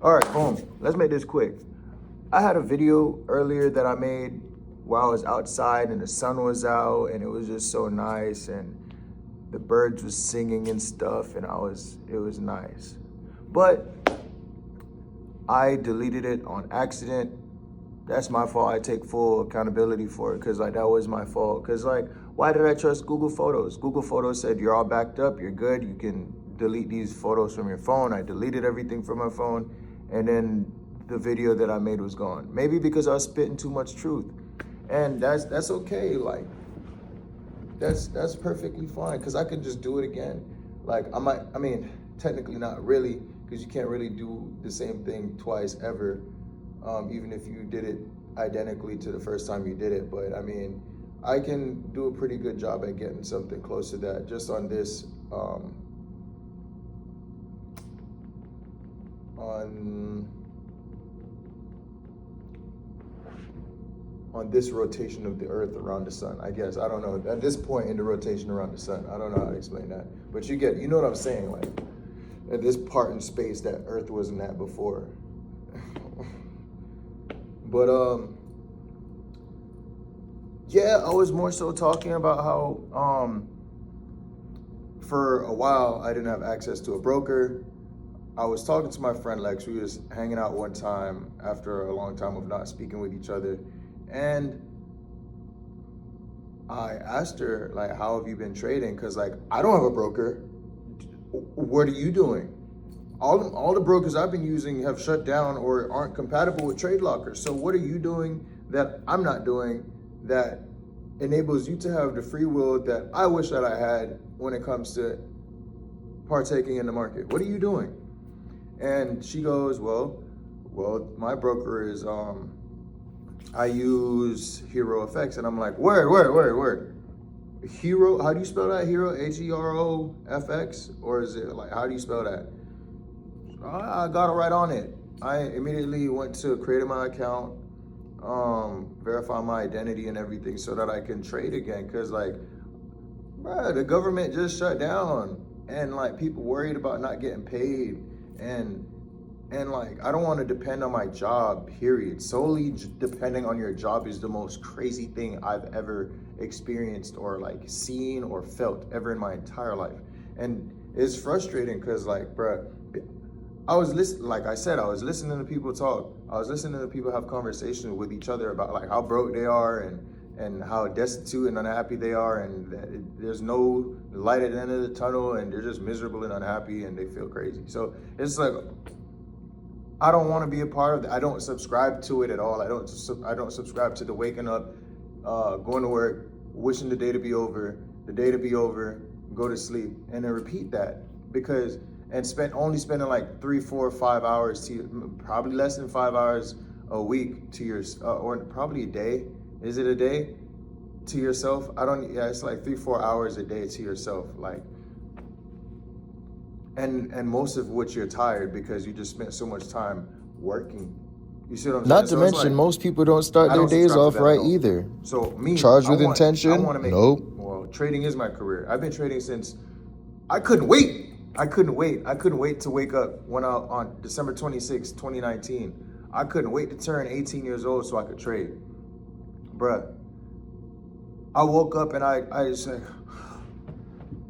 All right, boom. Let's make this quick. I had a video earlier that I made while I was outside and the sun was out and it was just so nice and the birds was singing and stuff and it was nice. But I deleted it on accident. That's my fault. I take full accountability for it because like that was my fault. Because like, why did I trust Google Photos? Google Photos said you're all backed up, you're good, you can delete these photos from your phone. I deleted everything from my phone, and then the video that I made was gone. Maybe because I was spitting too much truth, and that's okay. Like that's perfectly fine because I could just do it again. Like I mean, technically not really, because you can't really do the same thing twice ever. Even if you did it identically to the first time you did it. But I mean, I can do a pretty good job at getting something close to that just on this, on this rotation of the earth around the sun, I guess. I don't know. At this point in the rotation around the sun, I don't know how to explain that. But you know what I'm saying, like at this part in space that earth wasn't at before. But yeah, I was more so talking about how for a while I didn't have access to a broker. I was talking to my friend Lex. We was hanging out one time after a long time of not speaking with each other, and I asked her like, how have you been trading? Because like I don't have a broker. What are you doing? All the brokers I've been using have shut down or aren't compatible with TradeLocker. So what are you doing that I'm not doing that enables you to have the free will that I wish that I had when it comes to partaking in the market? What are you doing? And she goes, well, my broker is, I use Hero FX. And I'm like, word. Hero, how do you spell that? Hero, Hero FX? Or is it like, how do you spell that? I got it right on it. I immediately went to creating my account, verify my identity and everything so that I can trade again. Cause like, bruh, the government just shut down and like people worried about not getting paid. And like, I don't want to depend on my job, period. Solely depending on your job is the most crazy thing I've ever experienced or like seen or felt ever in my entire life. And it's frustrating cause like, bruh, I was listening, like I said, I was listening to people talk. I was listening to people have conversations with each other about like how broke they are and how destitute and unhappy they are, and that there's no light at the end of the tunnel, and they're just miserable and unhappy and they feel crazy. So it's like, I don't want to be a part of that. I don't subscribe to it at all. I don't subscribe to the waking up, going to work, wishing the day to be over, go to sleep, and then repeat that because. And spending like 3, 4, 5 hours probably less than 5 hours a week to your, or probably a day. Is it a day to yourself? It's like 3, 4 hours a day to yourself. Like, and most of which you're tired because you just spent so much time working. You see what I'm saying? Not to mention, most people don't start their days off right either. So me, charged with intention? Nope. Well, trading is my career. I've been trading since I couldn't wait to wake up on December 26, 2019. I couldn't wait to turn 18 years old so I could trade. Bruh, I woke up and I just said,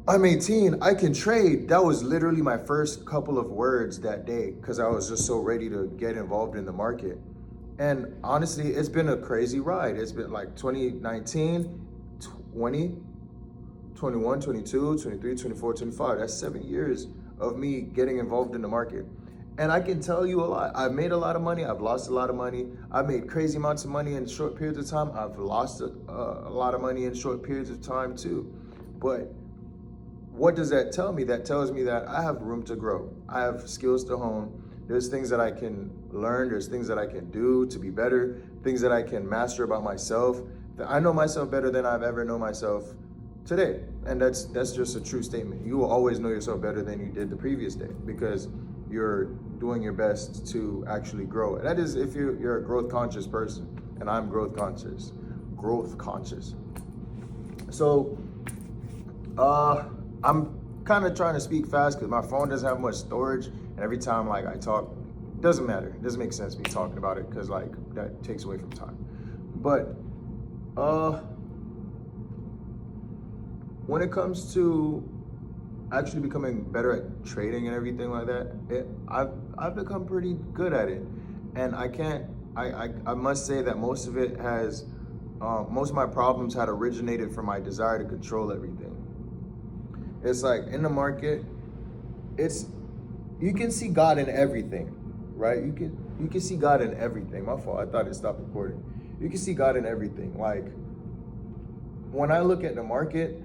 I'm 18, I can trade. That was literally my first couple of words that day because I was just so ready to get involved in the market. And honestly, it's been a crazy ride. It's been like 2019, 20, 21, 22, 23, 24, 25. That's 7 years of me getting involved in the market. And I can tell you a lot. I've made a lot of money. I've lost a lot of money. I've made crazy amounts of money in short periods of time. I've lost a lot of money in short periods of time too. But what does that tell me? That tells me that I have room to grow. I have skills to hone. There's things that I can learn. There's things that I can do to be better. Things that I can master about myself. I know myself better than I've ever known myself today. And that's just a true statement. You will always know yourself better than you did the previous day because you're doing your best to actually grow. That is if you're a growth conscious person, and I'm growth conscious. So I'm kind of trying to speak fast because my phone doesn't have much storage, and every time like I talk doesn't matter. It doesn't make sense me talking about it because like that takes away from time. But when it comes to actually becoming better at trading and everything like that, I've become pretty good at it, and I must say that most of it has most of my problems had originated from my desire to control everything. It's like in the market, you can see God in everything, right? You can see God in everything. My fault. I thought it stopped recording. You can see God in everything. Like when I look at the market,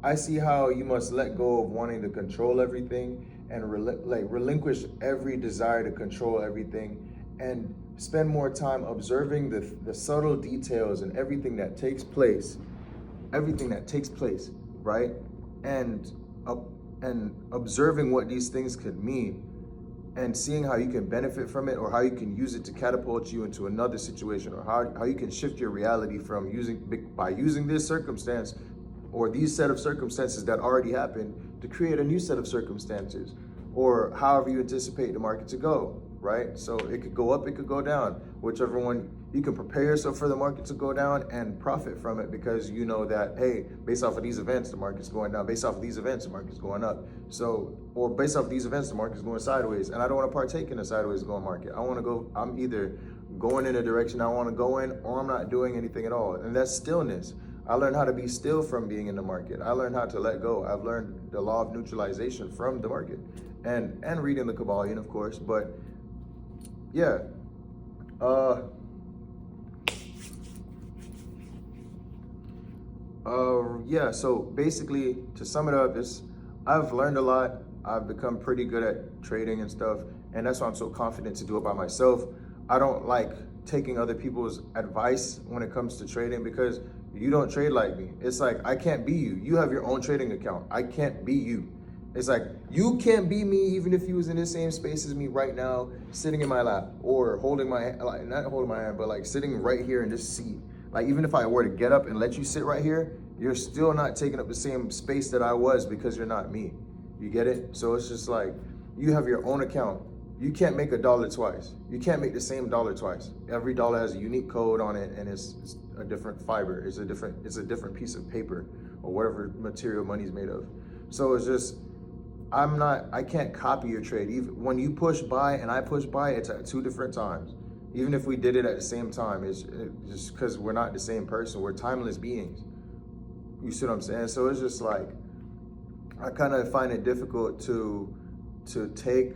I see how you must let go of wanting to control everything and relinquish every desire to control everything and spend more time observing the subtle details and everything that takes place, right? And observing what these things could mean and seeing how you can benefit from it or how you can use it to catapult you into another situation, or how you can shift your reality from using this circumstance or these set of circumstances that already happened to create a new set of circumstances, or however you anticipate the market to go, right? So it could go up, it could go down, whichever one. You can prepare yourself for the market to go down and profit from it because you know that, hey, based off of these events, the market's going down. Based off of these events, the market's going up. So, or based off of these events, the market's going sideways. And I don't want to partake in a sideways going market. I'm either going in a direction I want to go in, or I'm not doing anything at all. And that's stillness. I learned how to be still from being in the market. I learned how to let go. I've learned the law of neutralization from the market and reading the Kabbalion, of course. But yeah, so basically to sum it up, I've learned a lot. I've become pretty good at trading and stuff. And that's why I'm so confident to do it by myself. I don't like taking other people's advice when it comes to trading because you don't trade like me. It's like, I can't be you. You have your own trading account. I can't be you. It's like, you can't be me even if you was in the same space as me right now, sitting in my lap or holding my, like not holding my hand, but like sitting right here in this seat. Like even if I were to get up and let you sit right here, you're still not taking up the same space that I was because you're not me. You get it? So it's just like, you have your own account. You can't make $1 twice. You can't make the same dollar twice. Every dollar has a unique code on it, and it's a different fiber. It's a different piece of paper or whatever material money's made of. So it's just, I can't copy your trade. Even when you push buy and I push buy, it's at 2 different times. Even if we did it at the same time, it's just because we're not the same person. We're timeless beings. You see what I'm saying? So it's just like, I kind of find it difficult to take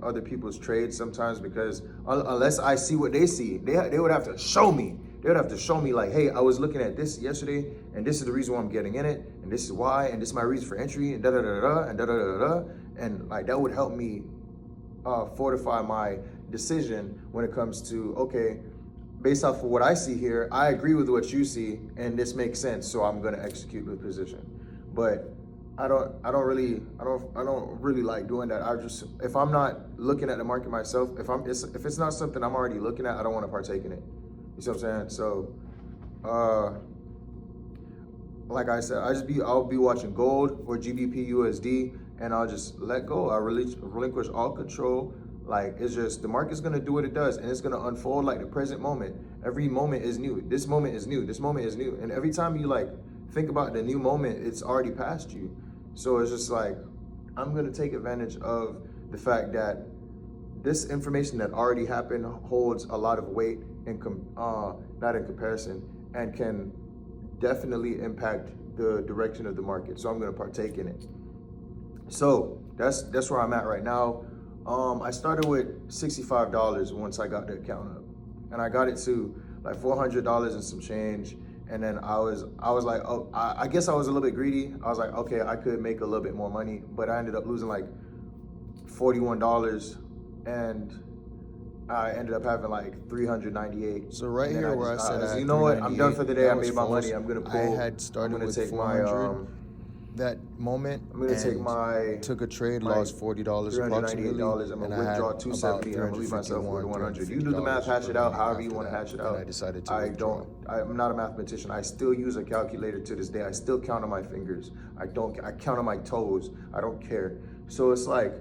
other people's trades sometimes because unless I see what they see, they would have to show me. They would have to show me like, hey, I was looking at this yesterday, and this is the reason why I'm getting in it, and this is why, and this is my reason for entry, and da-da-da-da-da, and da-da-da-da-da, and like that would help me fortify my decision when it comes to, okay, based off of what I see here, I agree with what you see, and this makes sense, so I'm gonna execute the position. But I don't really like doing that. If I'm not looking at the market myself, if it's not something I'm already looking at, I don't want to partake in it. You see what I'm saying? So, like I said, I'll be watching gold or GBP USD, and I'll just let go. I relinquish all control. Like, it's just, the market's gonna do what it does, and it's gonna unfold like the present moment. Every moment is new. This moment is new. This moment is new. And every time you like think about the new moment, it's already past you. So it's just like, I'm gonna take advantage of the fact that this information that already happened holds a lot of weight not in comparison, and can definitely impact the direction of the market. So I'm gonna partake in it. So that's where I'm at right now. I started with $65 once I got the account up, and I got it to like $400 and some change. And then I was like, oh, I guess I was a little bit greedy. I was like, okay, I could make a little bit more money, but I ended up losing like $41, and I ended up having like 398. So right here where I said, you know what? I'm done for the day. I made my money. I'm gonna pull. I had started with 400. That moment, I'm gonna took a trade, lost $40 approximately, I'm gonna withdraw 270. I'm gonna leave myself with 100. You do the math, hash it out, however you want to hash it out. I decided to withdraw. I'm not a mathematician. I still use a calculator to this day. I still count on my fingers. I count on my toes. I don't care. So it's like,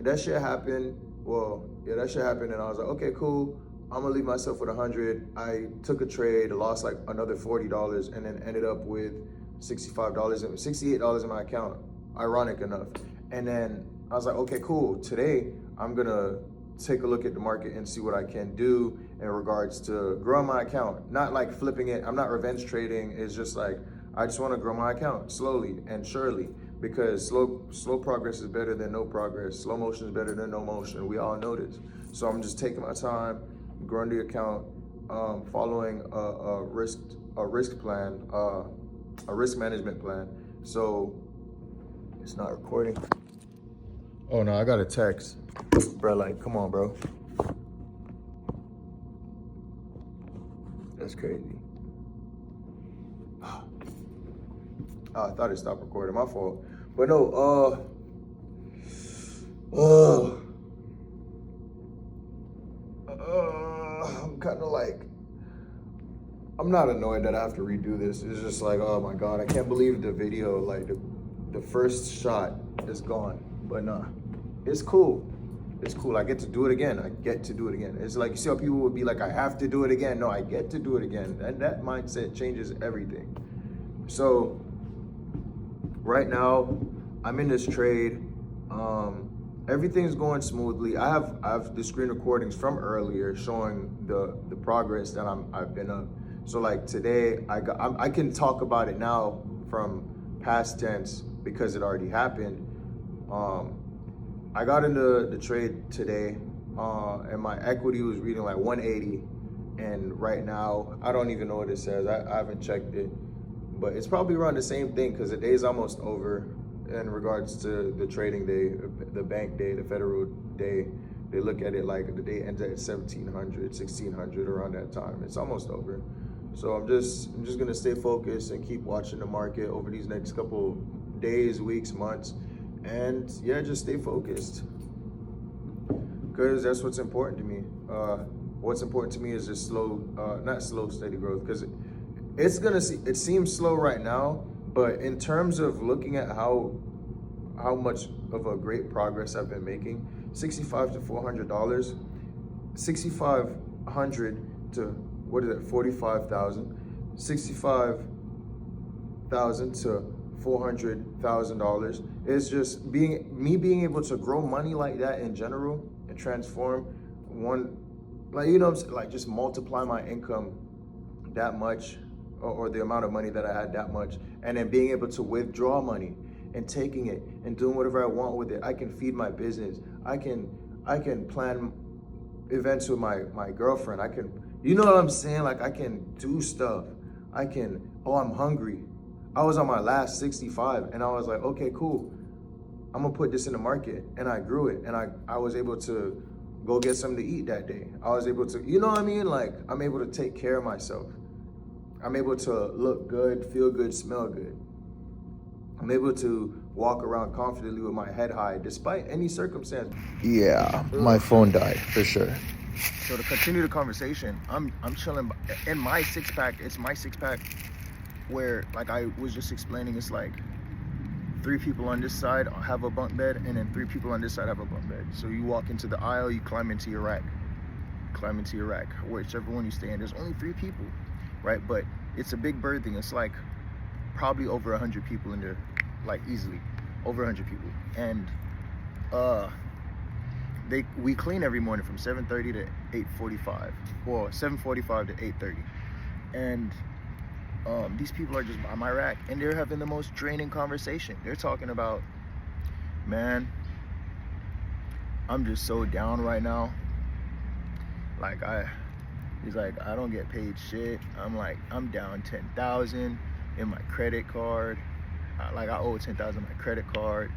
that shit happened. Well, yeah, that shit happened, and I was like, okay, cool. I'm gonna leave myself with 100. I took a trade, lost like another $40, and then ended up with $68 in my account. Ironic enough. And then I was like, okay, cool. Today I'm gonna take a look at the market and see what I can do in regards to growing my account. Not like flipping it. I'm not revenge trading. It's just like I just want to grow my account slowly and surely, because slow progress is better than no progress. Slow motion is better than no motion. We all know this. So I'm just taking my time, growing the account, following a risk plan, a risk management plan. So it's not recording. Oh no, I got a text. Bro, like, come on, bro. That's crazy. I thought it stopped recording, my fault. But no, I'm kind of like, I'm not annoyed that I have to redo this. It's just like, oh my God, I can't believe the video, like the first shot is gone. But nah, it's cool. It's cool. I get to do it again. I get to do it again. It's like, you see how people would be like, I have to do it again. No, I get to do it again. And that mindset changes everything. So right now, I'm in this trade. Everything's going smoothly. I have the screen recordings from earlier showing the progress that I've been up. So like today, I can talk about it now from past tense because it already happened. I got into the trade today, and my equity was reading like 180, and right now I don't even know what it says. I haven't checked it, but it's probably around the same thing because the day's almost over. In regards to the trading day, the bank day, the federal day, they look at it like the day ends at 1700, 1600, around that time. It's almost over. So I'm just gonna stay focused and keep watching the market over these next couple days, weeks, months, and yeah, just stay focused, because that's what's important to me. What's important to me is just not slow, steady growth, because it seems slow right now. But in terms of looking at how much of a great progress I've been making, $65 to $400, 6,500 to what is it, 45,000, 65,000 to $400,000 is just being able to grow money like that in general and transform one, like, you know, like just multiply my income that much, or the amount of money that I had that much, and then being able to withdraw money and taking it and doing whatever I want with it. I can feed my business. I can plan events with my girlfriend. I can, you know what I'm saying? Like, I can do stuff. I'm hungry. I was on my last 65 and I was like, okay, cool. I'm gonna put this in the market, and I grew it, and I was able to go get something to eat that day. I was able to, you know what I mean? Like, I'm able to take care of myself. I'm able to look good, feel good, smell good. I'm able to walk around confidently with my head high despite any circumstance. Yeah, my phone died for sure. So to continue the conversation, I'm chilling in my six pack. It's my six pack where, like I was just explaining, it's like 3 people on this side have a bunk bed, and then 3 people on this side have a bunk bed. So you walk into the aisle, you climb into your rack, whichever one you stay in. There's only 3 people. Right, but it's a big bird thing. It's like probably over 100 people in there, like easily over 100 people. And we clean every morning from 7:30 to 8:45, or 7:45 to 8:30. And these people are just by my rack, and they're having the most draining conversation. They're talking about, man, I'm just so down right now. Like, he's like, I don't get paid shit. I'm like, I'm down 10,000 in my credit card. Like, I owe 10,000 my credit card.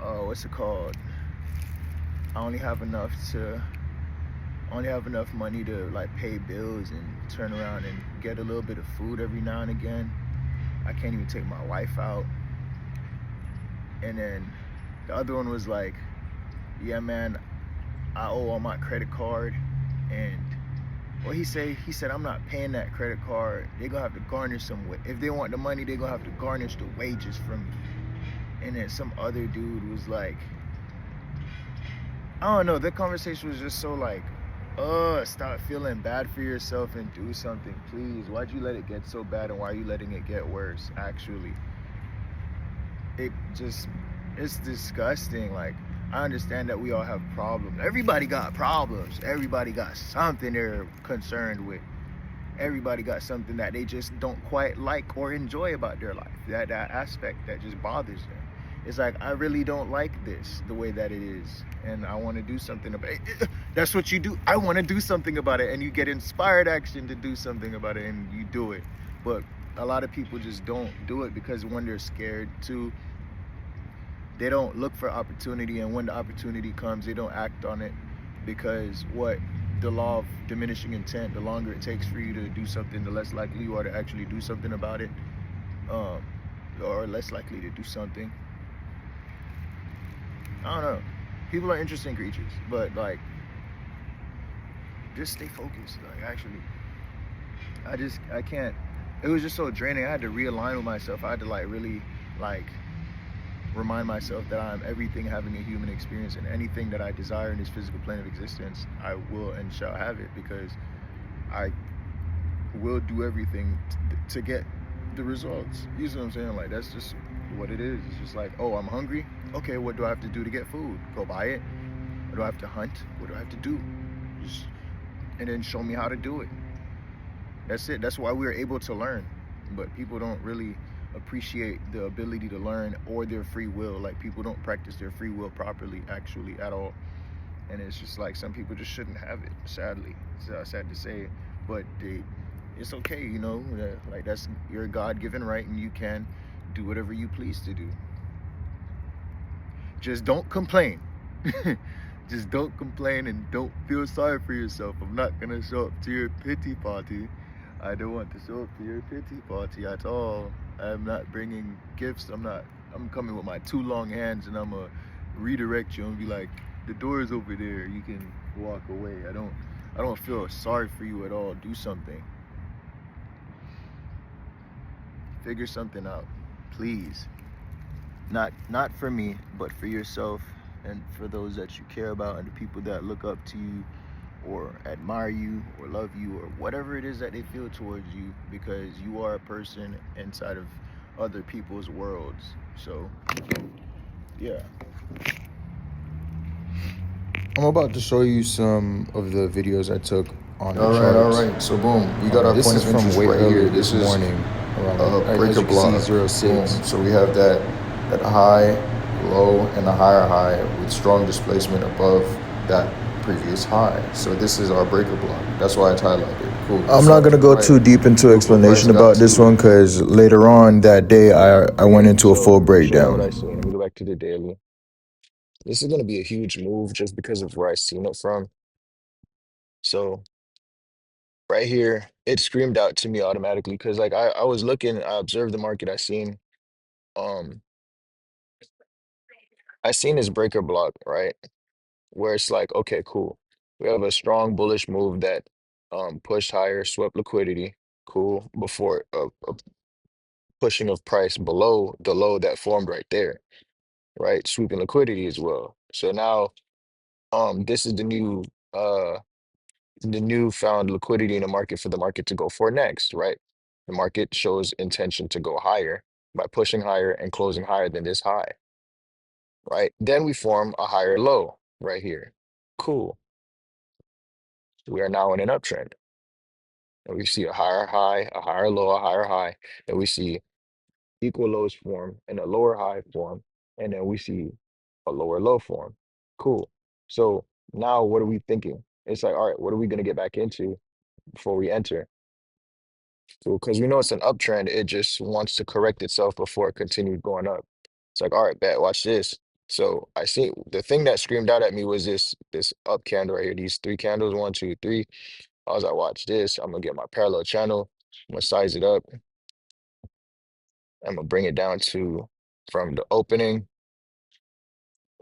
What's it called? I only have enough money to like pay bills and turn around and get a little bit of food every now and again. I can't even take my wife out. And then the other one was like, yeah, man, I owe on my credit card. And what he said, I'm not paying that credit card. They're gonna have to garnish some, if they want the money, they're gonna have to garnish the wages from me. and then some other dude was like, I don't know, the conversation was just so like, stop feeling bad for yourself and do something, please. Why'd you let it get so bad, and why are you letting it get worse? Actually, it just, it's disgusting. Like, I understand that we all have problems. Everybody got problems. Everybody got something they're concerned with. Everybody got something that they just don't quite like or enjoy about their life. That aspect that just bothers them. It's like, I really don't like this the way that it is, and I want to do something about it. That's what you do. I want to do something about it, and you get inspired action to do something about it, and you do it. But a lot of people just don't do it because, one, they're scared. Two, they don't look for opportunity, and when the opportunity comes, they don't act on it, because what, the law of diminishing intent, the longer it takes for you to do something, the less likely you are to actually do something about it, um, or less likely to do something. I don't know. People are interesting creatures, but like, just stay focused. Like, actually, I can't. It was just so draining. I had to realign with myself. I had to like really like remind myself that I'm everything having a human experience, and anything that I desire in this physical plane of existence, I will and shall have it, because I will do everything to get the results. You see what I'm saying? Like, that's just what it is. It's just like, oh, I'm hungry. Okay, what do I have to do to get food? Go buy it. What do I have to hunt? What do I have to do? Just, and then show me how to do it. That's it. That's why we're able to learn. But people don't really appreciate the ability to learn or their free will. Like, people don't practice their free will properly, actually, at all. And it's just like, some people just shouldn't have it, sadly. It's sad to say, but it's okay, you know. Like, that's your God-given right, and you can do whatever you please to do. Just don't complain. Just don't complain, and don't feel sorry for yourself. I'm not gonna show up to your pity party. I don't want to show up to your pity party at all. I'm not bringing gifts. I'm coming with my two long hands, and I'm gonna redirect you and be like, the door is over there. You can walk away. I don't feel sorry for you at all. Do something. Figure something out, please. Not for me, but for yourself, and for those that you care about, and the people that look up to you or admire you or love you, or whatever it is that they feel towards you, because you are a person inside of other people's worlds. So yeah, I'm about to show you some of the videos I took on the all charts. right, so boom, we got our This point is of from interest way right earlier here. this This is morning. Around, as breaker you can block. see, 06. Boom. So we have that high, low, and a higher high with strong displacement above that previous high. So this is our breaker block. That's why it's highlighted. Cool. I'm not gonna go too deep into explanation about this one, because later on that day I went into a full breakdown. What I seen. Let me go back to the daily. This is going to be a huge move just because of where I seen it from. So right here, it screamed out to me automatically because like I was looking, I observed the market. Um I seen this breaker block, right? Where it's like, okay, cool. We have a strong bullish move that pushed higher, swept liquidity, cool, before a pushing of price below the low that formed right there, right? Sweeping liquidity as well. So now this is the newfound liquidity in the market for the market to go for next, right? The market shows intention to go higher by pushing higher and closing higher than this high, right? Then we form a higher low right here. Cool. We are now in an uptrend. And we see a higher high, a higher low, a higher high. And we see equal lows form and a lower high form. And then we see a lower low form. Cool. So now what are we thinking? It's like, all right, what are we going to get back into before we enter? So, because we know it's an uptrend, it just wants to correct itself before it continues going up. It's like, all right, bet, watch this. So I see the thing that screamed out at me was this up candle right here. These three candles, one, two, three. I was like, watch this. I'm gonna get my parallel channel. I'm gonna size it up. I'm gonna bring it down to from the opening.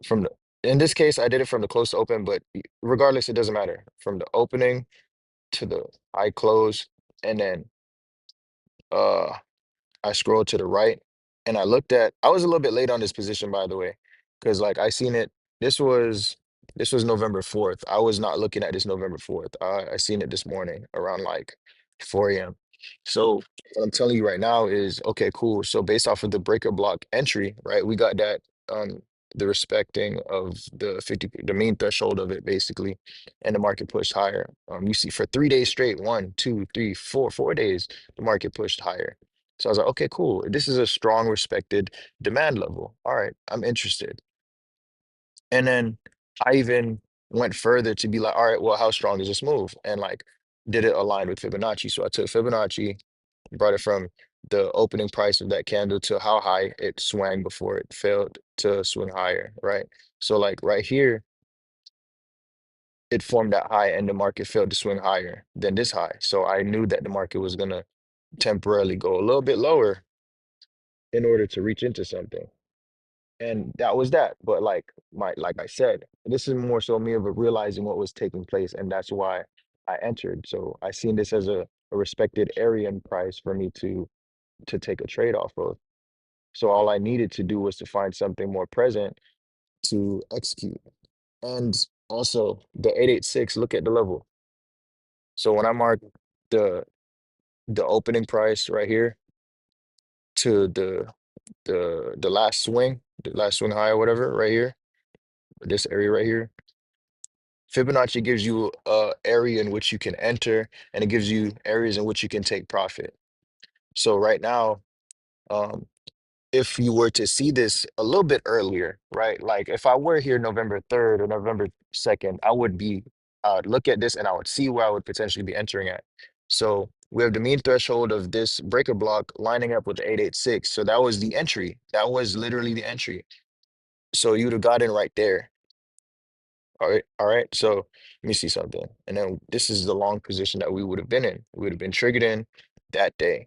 From the In this case, I did it from the close to open, but regardless, it doesn't matter. From the opening to the high close, and then uh I scroll to the right and I was a little bit late on this position, by the way, because like I seen it. This was this was November 4th. I was not looking at this November 4th. I seen it this morning around like 4 a.m. So what I'm telling you right now is okay, cool. So based off of the breaker block entry, right, we got that the respecting of the 50, the mean threshold of it basically, and the market pushed higher. You see for 3 days straight, 1, 2, 3, 4 days, the market pushed higher. So I was like, okay, cool. This is a strong, respected demand level. All right, I'm interested. And then I even went further to be like, all right, well, how strong is this move? And like, did it align with Fibonacci? So I took Fibonacci, brought it from the opening price of that candle to how high it swung before it failed to swing higher, right? So like right here, it formed that high and the market failed to swing higher than this high. So I knew that the market was gonna temporarily go a little bit lower in order to reach into something. And that was that. But like I said, this is more so me of a realizing what was taking place, and that's why I entered. So I seen this as a respected area and price for me to take a trade off of. So all I needed to do was to find something more present to execute. And also the 886, look at the level. So when I mark the the opening price right here to the last swing, the last swing high or whatever, right here, this area right here. Fibonacci gives you a area in which you can enter, and it gives you areas in which you can take profit. So right now, um, if you were to see this a little bit earlier, right? Like if I were here November 3rd or November 2nd, I would look at this and I would see where I would potentially be entering at. So we have the mean threshold of this breaker block lining up with the 886. So that was the entry. That was literally the entry. So you'd have got in right there. All right, all right. So let me see something. And then this is the long position that we would have been in. We would have been triggered in that day.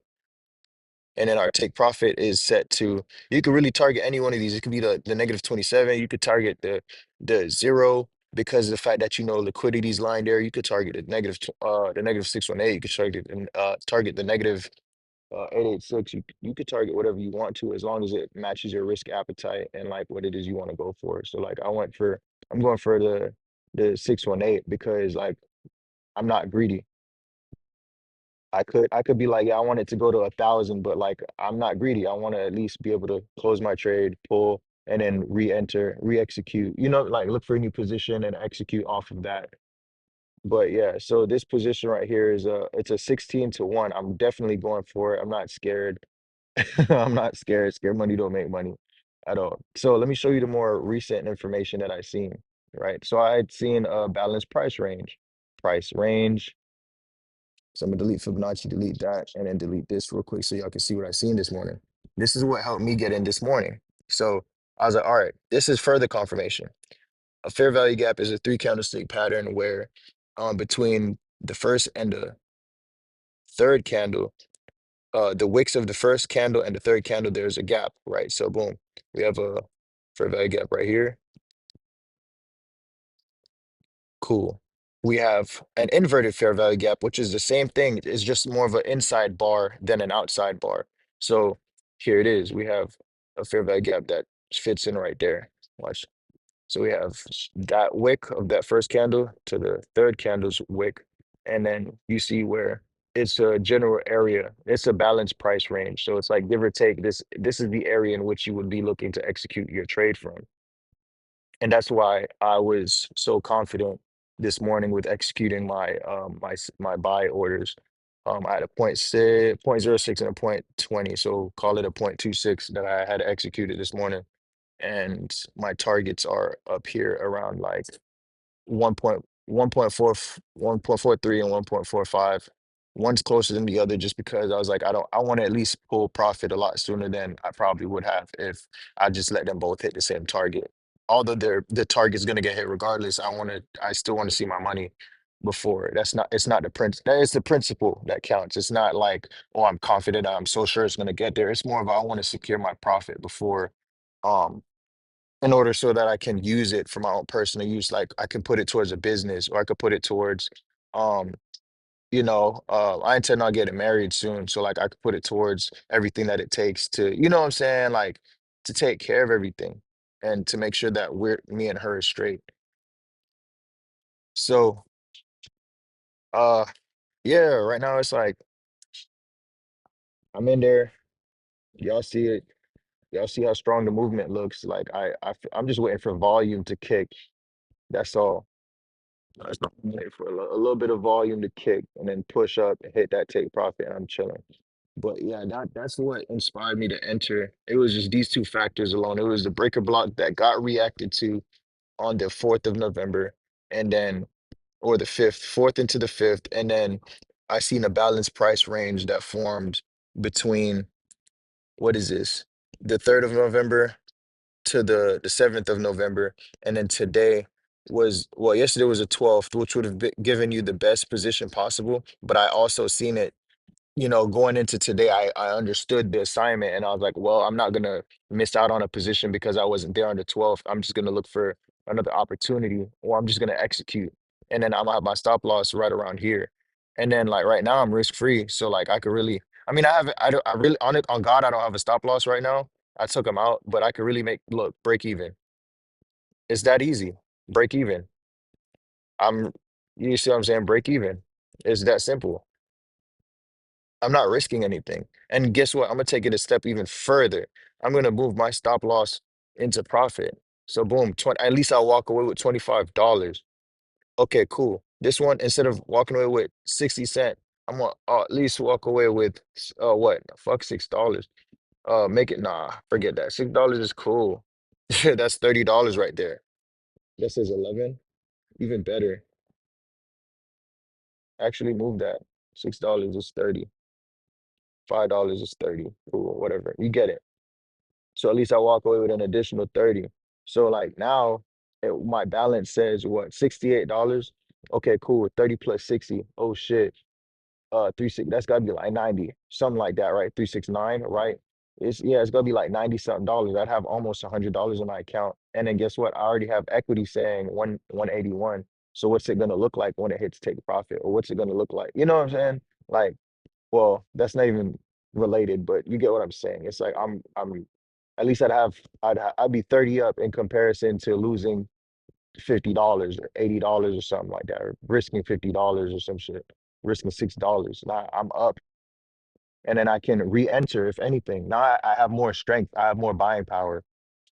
And then our take profit is set to, you could really target any one of these. It could be the negative 27. You could target the zero because of the fact that you know liquidity's lying there. You could target the negative 618. You could target the negative 886. You could target whatever you want to as long as it matches your risk appetite and like what it is you want to go for. So like I'm going for the 618 because like I'm not greedy. I could be like, yeah, I want it to go to 1,000, but like I'm not greedy. I want to at least be able to close my trade, pull, and then re-enter, re-execute. You know, like look for a new position and execute off of that. But yeah, so this position right here is it's a 16 to 1. I'm definitely going for it. I'm not scared. I'm not scared. Scared money don't make money at all. So let me show you the more recent information that I seen. Right. So I had seen a balanced price range. Price range. So I'm gonna delete Fibonacci, delete that, and then delete this real quick so y'all can see what I seen this morning. This is what helped me get in this morning. So I was like, all right, this is further confirmation. A fair value gap is a three candlestick pattern where between the first and the third candle, the wicks of the first candle and the third candle, there's a gap, right? So boom, we have a fair value gap right here. Cool. We have an inverted fair value gap, which is the same thing. It's just more of an inside bar than an outside bar. So here it is. We have a fair value gap that fits in right there. Watch. So we have that wick of that first candle to the third candle's wick. And then you see where it's a general area. It's a balanced price range. So it's like give or take this is the area in which you would be looking to execute your trade from. And that's why I was so confident this morning with executing my buy orders. I had a point 0.06 and a point 20, so call it a point 0.26 that I had executed this morning. And my targets are up here around like 1.43 and 1.45. One's closer than the other just because I was like, I want to at least pull profit a lot sooner than I probably would have if I just let them both hit the same target. Although the target's gonna get hit regardless, I still want to see my money before. It's not the that is the principle that counts. It's not like, oh, I'm confident, I'm so sure it's gonna get there. It's more of I want to secure my profit before um in order so that I can use it for my own personal use. Like I can put it towards a business or I could put it towards um I intend on getting married soon, so like I could put it towards everything that it takes to, you know what I'm saying, like to take care of everything and to make sure that me and her is straight. So, uh, yeah, right now it's like I'm in there. Y'all see it. Y'all see how strong the movement looks. Like I'm just waiting for volume to kick. That's all. That's all. I'm waiting for a little bit of volume to kick and then push up and hit that take profit, and I'm chilling. But yeah, that's what inspired me to enter. It was just these two factors alone. It was the breaker block that got reacted to on the 4th of November, and then or the 5th, 4th into the 5th, and then I seen a balanced price range that formed between what is this? The 3rd of November to the 7th of November, and then today was well, yesterday was the 12th, which would have given you the best position possible. But I also seen it going into today, I understood the assignment and I was like, well, I'm not gonna miss out on a position because I wasn't there on the 12th. I'm just gonna look for another opportunity or I'm just gonna execute. And then I'm gonna have my stop loss right around here. And then like right now I'm risk free. So like I could really I mean I don't I really on it on God I don't have a stop loss right now. I took them out, but I could really make look break even. It's that easy. Break even. I'm you see what I'm saying? Break even. It's that simple. I'm not risking anything. And guess what? I'm gonna take it a step even further. I'm gonna move my stop loss into profit. So boom, 20, at least I'll walk away with $25. Okay, cool. This one, instead of walking away with 60 cent, I'm gonna at least walk away with what? Fuck $6. Make it forget that. $6 is cool. That's $30 right there. This is 11. Even better. Actually move that. $6 is 30. $5 is 30. Cool, whatever. You get it. So at least I walk away with an additional 30. So like now my balance says what, $68? Okay, cool. 30 plus 60. Oh shit. That's gotta be like 90, something like that, right? 369, right? It's gonna be like 90 something dollars. I'd have almost $100 in my account. And then guess what? I already have equity saying 181. So what's it gonna look like when it hits take profit? Or what's it gonna look like? You know what I'm saying? Like, well, that's not even related, but you get what I'm saying. It's like I'm at least I'd be 30 up in comparison to losing $50 or $80 or something like that, or risking $50 or some shit, risking $6. Now I'm up and then I can re-enter if anything. Now I have more strength, I have more buying power.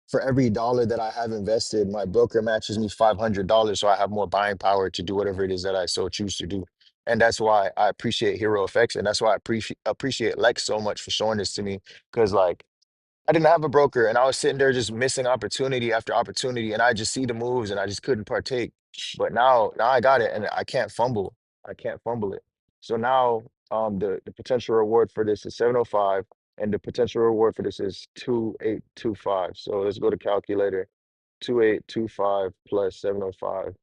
For every dollar that I have invested, my broker matches me $500, so I have more buying power to do whatever it is that I so choose to do. And that's why I appreciate Hero Effects, and that's why I appreciate Lex so much for showing this to me. Because like I didn't have a broker, and I was sitting there just missing opportunity after opportunity, and I just see the moves, and I just couldn't partake. But now I got it, and I can't fumble. I can't fumble it. So now, the potential reward for this is 705, and the potential reward for this is 2825. So let's go to calculator. 2825 plus 705,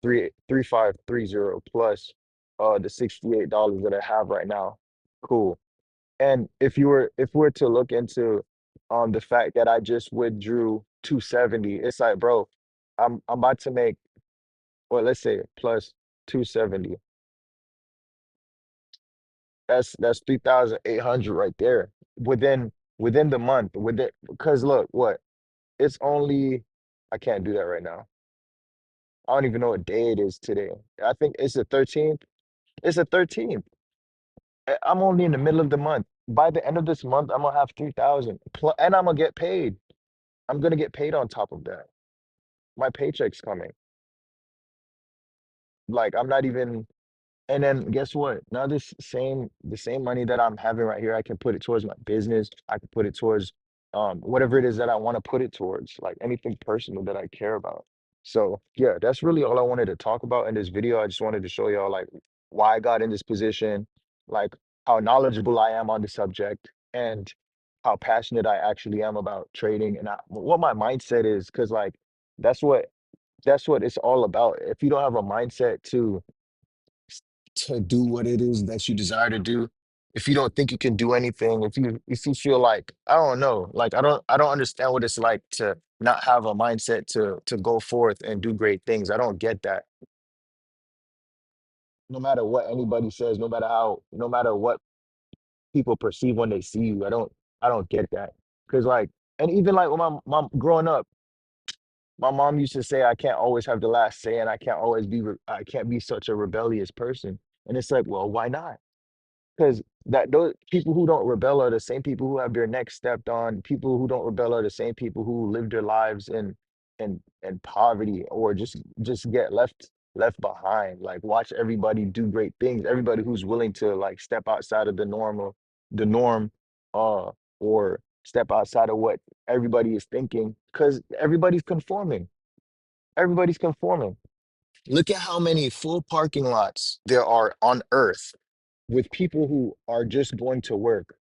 3530 plus the $68 that I have right now. Cool. And if we're to look into the fact that I just withdrew 270, it's like, bro, I'm about to make, well, let's say plus 270. That's 3,800 right there within the month. Because look, what? It's only I can't do that right now. I don't even know what day it is today. I think it's the 13th. It's the 13th. I'm only in the middle of the month. By the end of this month, I'm gonna have 3,000 and I'm gonna get paid. I'm gonna get paid on top of that. My paycheck's coming. Like I'm not even and then guess what? Now the same money that I'm having right here, I can put it towards my business. I can put it towards whatever it is that I want to put it towards, like anything personal that I care about. So yeah, that's really all I wanted to talk about in this video. I just wanted to show y'all like why I got in this position, like how knowledgeable I am on the subject, and how passionate I actually am about trading and what my mindset is. Cause like that's what that's what it's all about. If you don't have a mindset to do what it is that you desire to do, if you don't think you can do anything, if you feel like I don't know, like I don't understand what it's like to not have a mindset to go forth and do great things. I don't get that. no matter what anybody says, no matter what people perceive when they see you. I don't get that. Cause like, and even like when my mom growing up, my mom used to say I can't always have the last say and I can't be such a rebellious person. And it's like, well, why not? Because that those people who don't rebel are the same people who have their necks stepped on. People who don't rebel are the same people who live their lives in poverty or just get left behind. Like watch everybody do great things. Everybody who's willing to like step outside of the norm, uh, or step outside of what everybody is thinking, because everybody's conforming. Everybody's conforming. Look at how many full parking lots there are on Earth with people who are just going to work.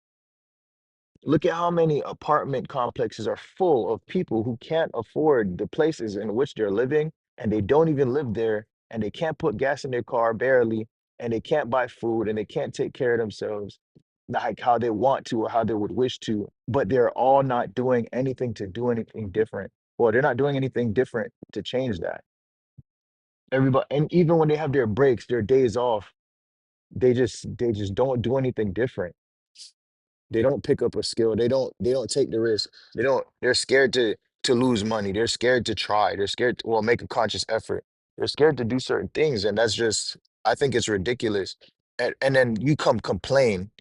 Look at how many apartment complexes are full of people who can't afford the places in which they're living, and they don't even live there, and they can't put gas in their car barely, and they can't buy food, and they can't take care of themselves like how they want to or how they would wish to, but they're all not doing anything to do anything different. Well, they're not doing anything different to change that. Everybody, and even when they have their breaks, their days off, they just don't do anything different. They don't pick up a skill. They don't take the risk. They're scared to lose money. They're scared to try. They're scared to, well, make a conscious effort. They're scared to do certain things. And that's just, I think it's ridiculous. And then you come complain